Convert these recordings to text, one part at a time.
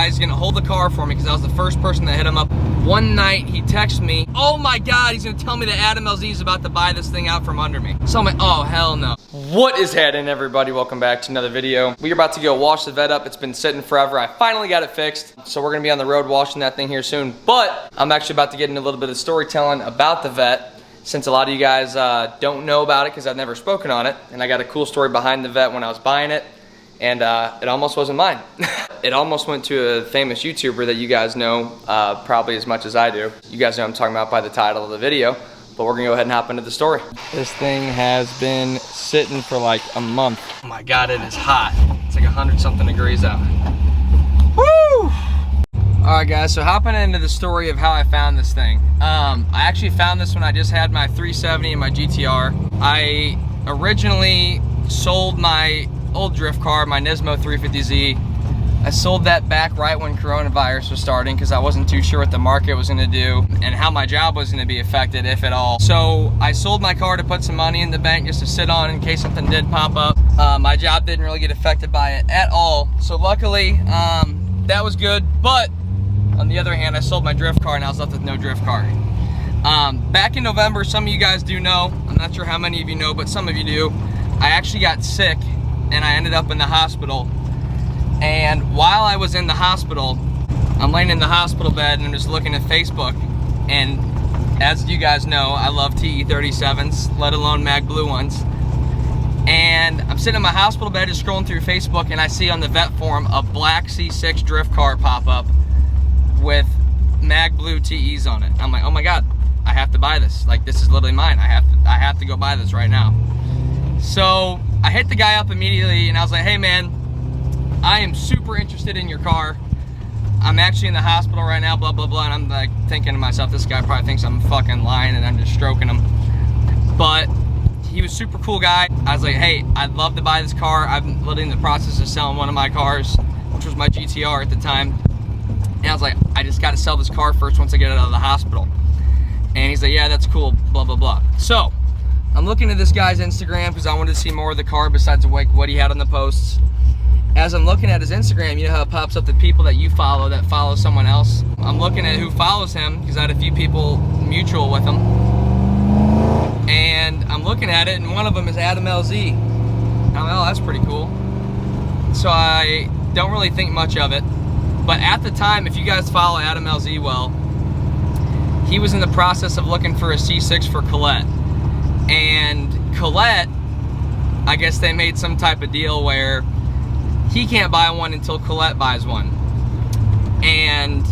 guy's gonna hold the car for me because I was the first person that hit him up. One night he texted me, oh my God, he's gonna tell me that Adam LZ is about to buy this thing out from under me. So I'm like, oh hell no. What is happening, everybody? Welcome back to another video. We're about to go wash the vet up. It's been sitting forever. I finally got it fixed. So we're gonna be on the road washing that thing here soon. But I'm actually about to get into a little bit of storytelling about the vet, since a lot of you guys don't know about it because I've never spoken on it. And I got a cool story behind the vet when I was buying it. And it almost wasn't mine. It almost went to a famous YouTuber that you guys know probably as much as I do. You guys know what I'm talking about by the title of the video, but we're gonna go ahead and hop into the story. This thing has been sitting for like a month. Oh my God, it is hot. It's like 100-something degrees out. Woo! All right guys, so hopping into the story of how I found this thing. I actually found this when I just had my 370 and my GTR. I originally sold my old drift car, my Nismo 350Z. I sold that back right when coronavirus was starting because I wasn't too sure what the market was going to do and how my job was going to be affected, if at all. So I sold my car to put some money in the bank just to sit on in case something did pop up. My job didn't really get affected by it at all. So luckily, that was good. But on the other hand, I sold my drift car and I was left with no drift car. Back in November, some of you guys do know, I'm not sure how many of you know, but some of you do, I actually got sick and I ended up in the hospital. And while I was in the hospital, I'm laying in the hospital bed and I'm just looking at Facebook. And as you guys know, I love TE37s, let alone Mag Blue ones. And I'm sitting in my hospital bed just scrolling through Facebook and I see on the vet forum a black C6 drift car pop up with Mag Blue TEs on it. I'm like, oh my God, I have to buy this. Like, this is literally mine. I have to go buy this right now. So I hit the guy up immediately and I was like, hey man, I am super interested in your car. I'm actually in the hospital right now, blah, blah, blah. And I'm like thinking to myself, this guy probably thinks I'm fucking lying and I'm just stroking him. But he was a super cool guy. I was like, hey, I'd love to buy this car. I'm literally in the process of selling one of my cars, which was my GTR at the time. And I was like, I just got to sell this car first once I get it out of the hospital. And he's like, yeah, that's cool, blah, blah, blah. So I'm looking at this guy's Instagram because I wanted to see more of the car besides like what he had on the posts. As I'm looking at his Instagram, you know how it pops up the people that you follow that follow someone else? I'm looking at who follows him because I had a few people mutual with him. And I'm looking at it and one of them is Adam LZ. I'm like, oh, that's pretty cool. So I don't really think much of it. But at the time, if you guys follow Adam LZ well, he was in the process of looking for a C6 for Colette. And Colette, I guess they made some type of deal where he can't buy one until Colette buys one. And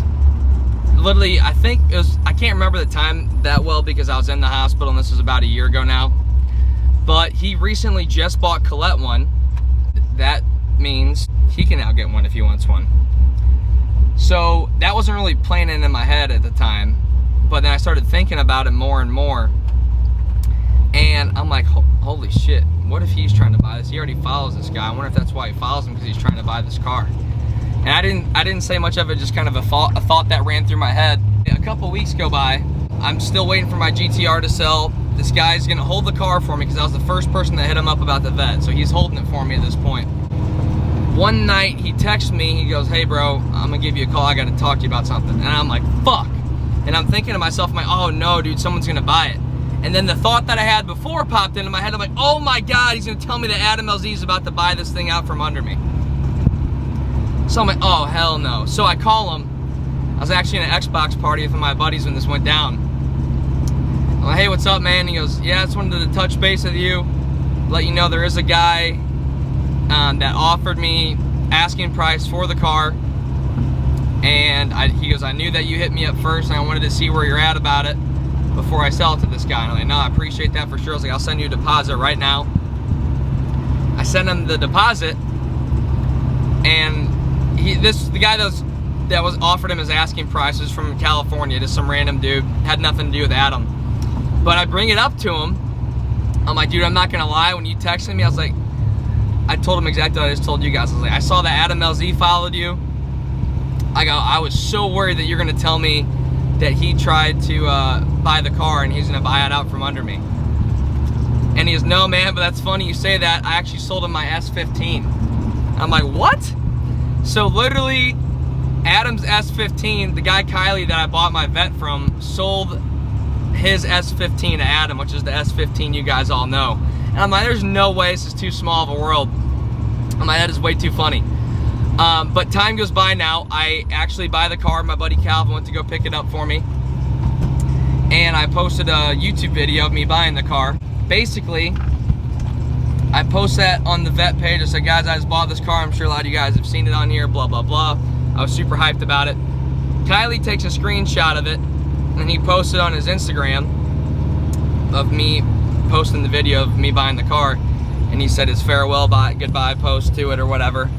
literally, I think it was, I can't remember the time that well because I was in the hospital and this was about a year ago now. But he recently just bought Colette one. That means he can now get one if he wants one. So that wasn't really playing in my head at the time. But then I started thinking about it more and more. And I'm like, holy shit, what if he's trying to buy this? He already follows this guy. I wonder if that's why he follows him, because he's trying to buy this car. And I didn't say much of it, just kind of a thought that ran through my head. A couple weeks go by. I'm still waiting for my GTR to sell. This guy's gonna hold the car for me because I was the first person that hit him up about the vet. So he's holding it for me at this point. One night he texts me, he goes, hey bro, I'm gonna give you a call. I gotta talk to you about something. And I'm like, fuck. And I'm thinking to myself, I'm like, oh no, dude, someone's gonna buy it. And then the thought that I had before popped into my head. I'm like, oh my God, he's gonna tell me that Adam LZ is about to buy this thing out from under me. So I'm like, oh, hell no. So I call him. I was actually in an Xbox party with my buddies when this went down. I'm like, hey, what's up, man? He goes, yeah, I just wanted to touch base with you. Let you know there is a guy that offered me asking price for the car. And he goes, I knew that you hit me up first and I wanted to see where you're at about it before I sell it to this guy. And I'm like, no, I appreciate that for sure. I was like, I'll send you a deposit right now. I sent him the deposit, and the guy that was offered him his asking price was from California, just some random dude, had nothing to do with Adam. But I bring it up to him. I'm like, dude, I'm not gonna lie, when you texted me, I was like, I told him exactly what I just told you guys. I was like, I saw that Adam LZ followed you. I was so worried that you're gonna tell me that he tried to buy the car and he's gonna buy it out from under me. And he goes, no man, but that's funny you say that. I actually sold him my S15. I'm like, what? So literally Adam's S15, the guy Kylie that I bought my vet from, sold his S15 to Adam, which is the S15 you guys all know. And I'm like, there's no way, this is too small of a world. I'm like, that is way too funny. But time goes by now. I actually buy the car. My buddy Calvin went to go pick it up for me. And I posted a YouTube video of me buying the car. Basically, I post that on the vet page. I said, guys, I just bought this car. I'm sure a lot of you guys have seen it on here, blah, blah, blah. I was super hyped about it. Kylie takes a screenshot of it, and he posted on his Instagram of me posting the video of me buying the car. And he said his farewell, goodbye post to it or whatever.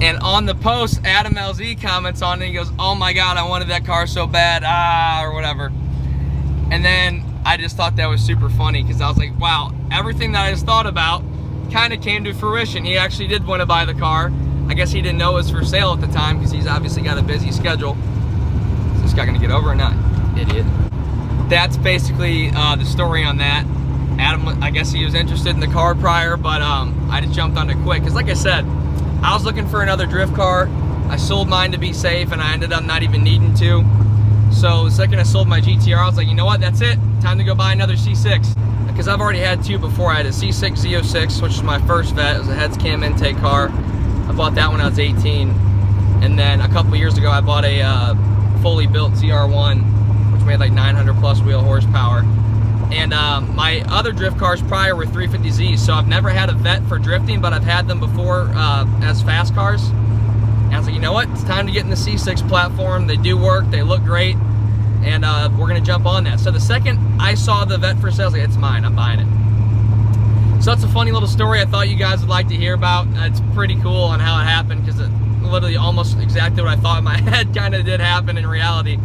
And on the post, Adam LZ comments on it. And he goes, oh my God, I wanted that car so bad, or whatever. And then I just thought that was super funny because I was like, wow, everything that I just thought about kind of came to fruition. He actually did want to buy the car. I guess he didn't know it was for sale at the time because he's obviously got a busy schedule. Is this guy gonna get over or not? Idiot. That's basically the story on that. Adam, I guess he was interested in the car prior, but I just jumped on it quick because like I said, I was looking for another drift car. I sold mine to be safe and I ended up not even needing to. So the second I sold my GTR, I was like, you know what, that's it. Time to go buy another C6. Because I've already had two before. I had a C6 Z06, which is my first vet. It was a heads cam intake car. I bought that when I was 18. And then a couple years ago, I bought a fully built ZR1, which made like 900 plus wheel horsepower. And my other drift cars prior were 350Zs, so I've never had a vet for drifting, but I've had them before as fast cars. And I was like, you know what? It's time to get in the C6 platform. They do work, they look great, and we're gonna jump on that. So the second I saw the vet for sale, I was like, it's mine, I'm buying it. So that's a funny little story I thought you guys would like to hear about. It's pretty cool on how it happened, because it literally almost exactly what I thought in my head kind of did happen in reality.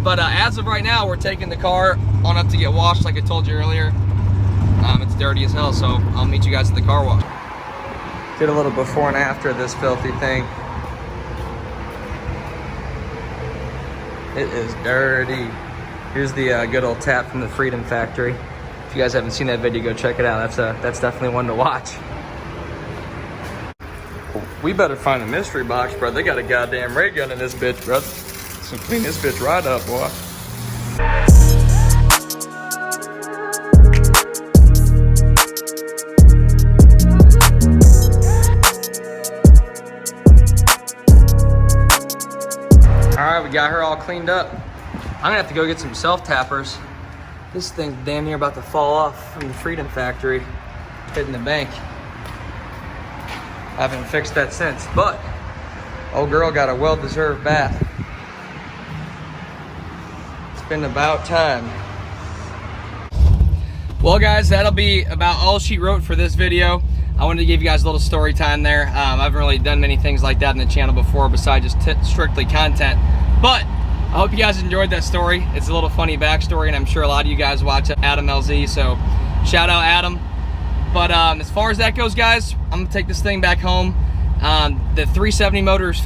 But as of right now, we're taking the car on up to get washed, like I told you earlier. It's dirty as hell, so I'll meet you guys at the car wash. Did a little before and after this filthy thing. It is dirty. Here's the good old tap from the Freedom Factory. If you guys haven't seen that video, go check it out. That's definitely one to watch. We better find a mystery box, bro. They got a goddamn ray gun in this bitch, bro. So clean this bitch right up, boy. All right, we got her all cleaned up. I'm gonna have to go get some self-tappers. This thing's damn near about to fall off from the Freedom Factory, hitting the bank. I haven't fixed that since, but old girl got a well-deserved bath. Been about time. Well guys, that'll be about all she wrote for this video. I wanted to give you guys a little story time there. I haven't really done many things like that in the channel before besides just strictly content, but I hope you guys enjoyed that story. It's a little funny backstory, and I'm sure a lot of you guys watch Adam LZ, so shout out Adam. But as far as that goes, guys, I'm gonna take this thing back home. The 370 motor is finished.